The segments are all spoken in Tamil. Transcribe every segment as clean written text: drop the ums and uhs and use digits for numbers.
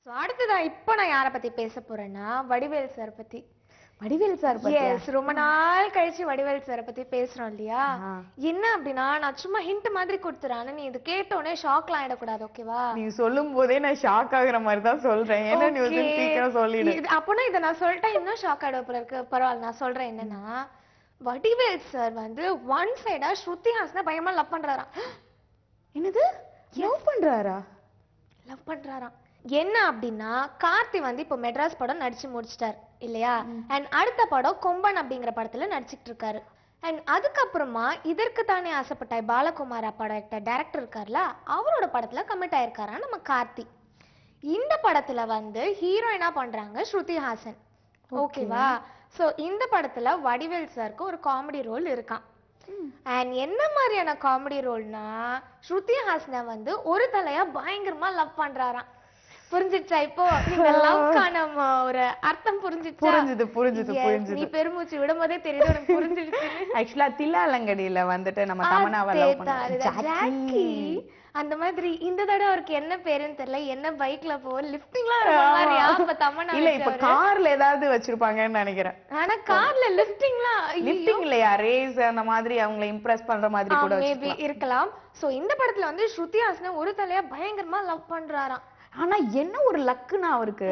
சோ அடுத்ததா இப்போ நான் யாரை பத்தி பேச போறேன்னா வடிவேல் சார் பத்தி. வடிவேல் சார் பத்தியா? எஸ், ரொம்ப நாள் கழிச்சு வடிவேல் சார் பத்தி பேசுறோம் இல்லையா? என்ன அப்படின்னா நான் சும்மா ஹிண்ட் மாதிரி கொடுத்துறேன், நீ இது கேட்ட உடனே ஷாக்லாம் ஆயிடக்கூடாது, ஓகேவா? நீ சொல்லும் போதே நான் ஷாக் ஆகுற மாதிரி தான் சொல்றேன். என்ன நியூஸ் சீக்கிரம் சொல்லிடு. அப்பனா இத நான் சொல்லிட்டா இன்னும் ஷாக் ஆயிட போல இருக்கு. பரவாயில்ல, நான் சொல்றேன். என்னன்னா வடிவேல் சார் வந்து ஒன் சைடா ஸ்ருதி ஹாசனை பயமா லவ் பண்றாராம். என்னது? லவ் பண்றாரா? லவ் பண்றாராம். என்ன அப்படின்னா கார்த்தி வந்து இப்போ மெட்ராஸ் படம் நடிச்சு முடிச்சிட்டார் இல்லையா? அண்ட் அடுத்த படம் கொம்பன் அப்படிங்கிற படத்துல நடிச்சிட்டு இருக்காரு. அண்ட் அதுக்கப்புறமா இதற்கு தானே ஆசைப்பட்டாய் பாலகுமாரா படம் டைரக்டர் இருக்கார்ல, அவரோட படத்துல கமிட் ஆயிருக்காரா நம்ம கார்த்தி. இந்த படத்துல வந்து ஹீரோயினா பண்றாங்க ஸ்ருதி ஹாசன், ஓகேவா? சோ இந்த படத்துல வடிவேல் சாருக்கு ஒரு காமெடி ரோல் இருக்கான். அண்ட் என்ன மாதிரியான காமெடி ரோல்னா ஸ்ருதி ஹாசனை வந்து ஒரு தலையா பயங்கரமா லவ் பண்றாராம். புரிஞ்சிச்சா இப்போ? நீங்க லவ்க்கான ஒரு அர்த்தம் புரிஞ்சிச்சா? புரிஞ்சுது புரிஞ்சுது புரிஞ்சுது. நீ பெருமூச்சு விடும்போதே தெரியுது உனக்கு புரிஞ்சிடுச்சு. ஆக்சுவலா தில்லாலங்கடியில வந்துட்டு நம்ம தமன்னாவை லவ் பண்ணாரு ஜாக்கி. அந்த மாதிரி இந்த தடவை அவருக்கு என்ன பேருன்னு தெரியல, என்ன பைக்ல லிஃப்டிங்லாம் பண்ணுவாரியா? அப்ப தமன்னா இல்ல இப்ப கார்ல ஏதாவது வச்சிருப்பாங்கன்னு நினைக்கிறேன். ஆனா கார்ல லிஃப்டிங்லாம் லிஃப்டிங் இல்லையா, ரேஸ் அந்த மாதிரி அவங்களை இம்ப்ரெஸ் பண்ற மாதிரி கூட மேபி இருக்கலாம். சோ இந்த படத்துல வந்து ஸ்ருதி ஹாசனை ஒரு தலையா பயங்கரமா லவ் பண்றாராம். ஆனா என்ன ஒரு லக்குனா அவருக்கு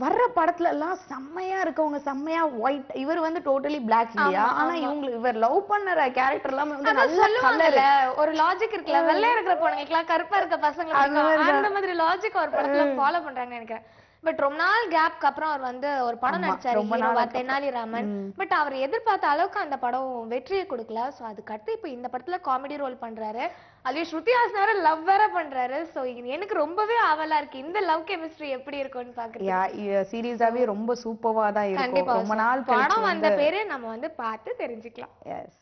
வர்ற படத்துல எல்லாம் செம்மையா இருக்கவங்க செம்மையா ஒயிட், இவர் வந்து டோட்டலி பிளாக் இல்லையா? ஆனா இவர் லவ் பண்ணற கேரக்டர் எல்லாம் வந்து நல்ல கலர்ல ஒரு லாஜிக் இருக்குல்ல, வெள்ளை இருக்கிற பொண்ணுங்களுக்குலாம் கருப்பா இருக்க பசங்க அந்த மாதிரி லாஜிக் ஒரு படத்துல ஃபாலோ பண்றாங்கன்னு நினைக்கிறேன். பட் ரொம்ப நாள் கேப்க்கு அப்புறம் அவர் வந்து ஒரு படம் நடிச்சாரு, தெனாலிராமன். பட் அவர் எதிர்பார்த்த அளவுக்கு அந்த படம் வெற்றியை கொடுக்கல. சோ அதுக்கு அடுத்து இப்ப இந்த படத்துல காமெடி ரோல் பண்றாரு, அதுலயும் ஸ்ருதி ஹாசன் லவ் வேற பண்றாரு. சோ எனக்கு ரொம்பவே ஆவலா இருக்கு இந்த லவ் கெமிஸ்ட்ரி எப்படி இருக்கும்னு பாக்குறேன். சீரியஸாவே ரொம்ப சூப்பரா தான் இருக்கும். ரொம்ப நாள் படம் வந்த பேரு நம்ம வந்து பார்த்து தெரிஞ்சுக்கலாம். எஸ்.